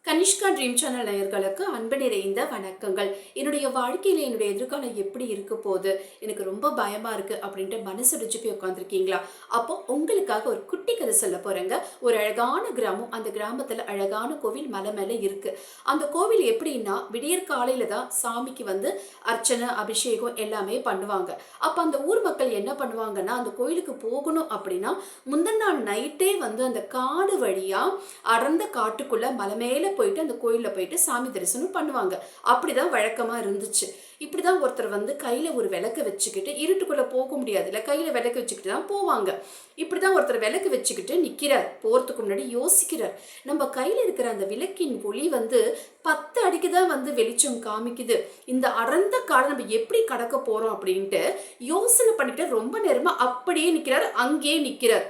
Kanishka dream channel நேயர்களுக்கு அன்பு நிறைந்த வணக்கங்கள். என்னுடைய வாழ்க்கையில் என்னுடைய எதிர்காலம் எப்படி இருக்க போகுது, எனக்கு ரொம்ப பயமா இருக்கு அப்படின்ட்டு மனசுடிச்சு போய் உட்காந்துருக்கீங்களா? அப்போ உங்களுக்காக ஒரு குட்டி கதை சொல்ல போறேங்க. ஒரு அழகான கிராமம், அந்த கிராமத்துல அழகான கோவில் மலை மேல இருக்கு. அந்த கோவில் எப்படின்னா விடியற் காலையில தான் சாமிக்கு அர்ச்சனை அபிஷேகம் எல்லாமே பண்ணுவாங்க. அப்ப அந்த ஊர் மக்கள் என்ன பண்ணுவாங்கன்னா, அந்த கோயிலுக்கு போகணும் அப்படின்னா முந்தின நாள் நைட்டே அந்த காடு வழியா அடர்ந்த காட்டுக்குள்ள மலை மேல போயிட்டு அந்த கோயில்ல போயிட்டு சாமி தரிசனம் பண்ணுவாங்க. அப்படிதான் வழக்கமா இருந்துச்சு. இப்படிதான் ஒருத்தர் கையில ஒரு விளக்கு வச்சுக்கிட்டு, இருட்டுக்குள்ள போக முடியாது இல்ல, கையில விளக்கு வச்சுக்கிட்டு தான் போவாங்க. இப்படிதான் ஒருத்தர் விளக்கு வச்சுக்கிட்டு நிக்கிறார். போறதுக்கு முன்னாடி யோசிக்கிறார், நம்ம கையில இருக்கிற அந்த விளக்கின் ஒளி 10 அடிக்கு தான் வெளிச்சம் காமிக்குது. இந்த அடர்ந்த காடை நம்ம எப்படி கடக்க போறோம் அப்படின்ட்டு யோசனை பண்ணிட்டு ரொம்ப நேரமா அப்படியே நிக்கிறார், அங்கேயே நிக்கிறார்.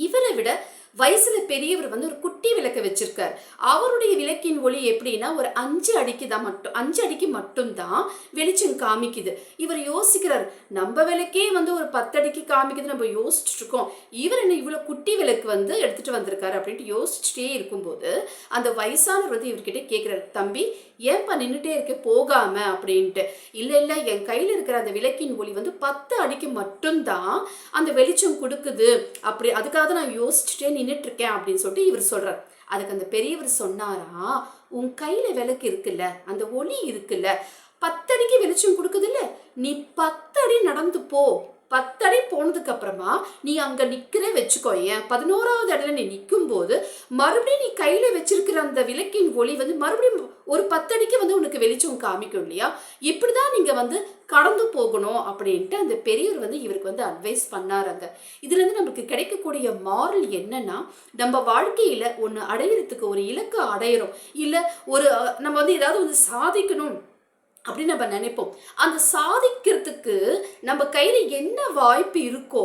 இவரை விட வயசுல பெரியவர் ஒரு குட்டி விளக்க வச்சிருக்கார். அவருடைய விளக்கின் ஒளி எப்படின்னா ஒரு 5 அடிக்கு மட்டும்தான் வெளிச்சம் காமிக்குது. இவர் யோசிக்கிறார், நம்ம விளக்கே ஒரு 10 அடிக்கு காமிக்குது, நம்ம யோசிச்சுட்டு இருக்கோம், இவர் என்ன இவ்வளவு குட்டி விளக்கு எடுத்துட்டு வந்திருக்காரு அப்படின்ட்டு யோசிச்சுட்டே இருக்கும்போது அந்த வயசானவர் இவர்கிட்ட கேட்கிறார், தம்பி ஏன்பா நின்றுட்டே இருக்க, போகாம அப்படின்ட்டு. இல்ல என் கையில இருக்கிற அந்த விளக்கின் ஒளி 10 அடிக்கு மட்டும்தான் அந்த வெளிச்சம் கொடுக்குது, அப்படி அதுக்காக நான் யோசிச்சுட்டே நின்றுட்டு இருக்கேன் அப்படின்னு சொல்லிட்டு இவர் சொல்றார். அதுக்கு அந்த பெரியவர் சொன்னாரா, உன் கையில விளக்கு இருக்குல்ல, அந்த ஒளி இருக்குல்ல, 10 அடிக்கு வெளிச்சம் கொடுக்குது இல்ல, நீ 10 அடி நடந்து போ. 10 அடி போனதுக்கு அப்புறமா நீ அங்க நிக்கிற வச்சுக்கோ, ஏன் 11வது அடியில நீ நிற்கும் போது மறுபடியும் நீ கையில வச்சிருக்கிற அந்த விளக்கின் ஒளி மறுபடியும் ஒரு 10 அடிக்கு உனக்கு வெளிச்சம் காமிக்கும் இல்லையா, இப்படிதான் நீங்க கடந்து போகணும் அப்படின்ட்டு அந்த பெரியவர் இவருக்கு அட்வைஸ் பண்ணாருங்க. இதுல இருந்து நமக்கு கிடைக்கக்கூடிய மாரல் என்னன்னா, நம்ம வாழ்க்கையில ஒண்ணு அடையிறதுக்கு, ஒரு இலக்கு அடையிறோம் இல்ல, ஒரு நம்ம ஏதாவது சாதிக்கணும் அப்படின்னு நம்ம நினைப்போம். அந்த சாதிக்கிறதுக்கு நம்ம கையில என்ன வாய்ப்பு இருக்கோ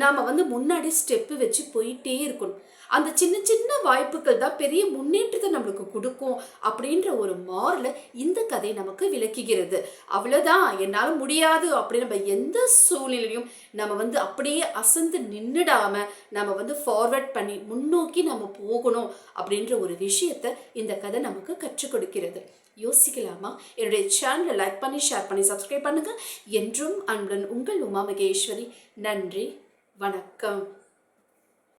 நாம முன்னாடி ஸ்டெப்பு வச்சு போயிட்டே இருக்கணும். அந்த சின்ன சின்ன வாய்ப்புகள் தான் பெரிய முன்னேற்றத்தை நம்மளுக்கு கொடுக்கும் அப்படின்ற ஒரு மாறல இந்த கதை நமக்கு விளக்குகிறது. அவ்வளவுதான், என்னால முடியாது அப்படின்னு நம்ம எந்த சூழ்நிலையும் நம்ம அப்படியே அசந்து நின்றுடாம நம்ம ஃபார்வர்ட் பண்ணி முன்னோக்கி நம்ம போகணும் அப்படின்ற ஒரு விஷயத்தை இந்த கதை நமக்கு கற்றுக் கொடுக்கிறது. யோசிக்கலாமா? என்னுடைய சேனலை லைக் பண்ணி, ஷேர் பண்ணி, சப்ஸ்கிரைப் பண்ணுங்க. என்றும் அன்புடன் உங்கள் உமா மகேஸ்வரி. நன்றி, வணக்கம்.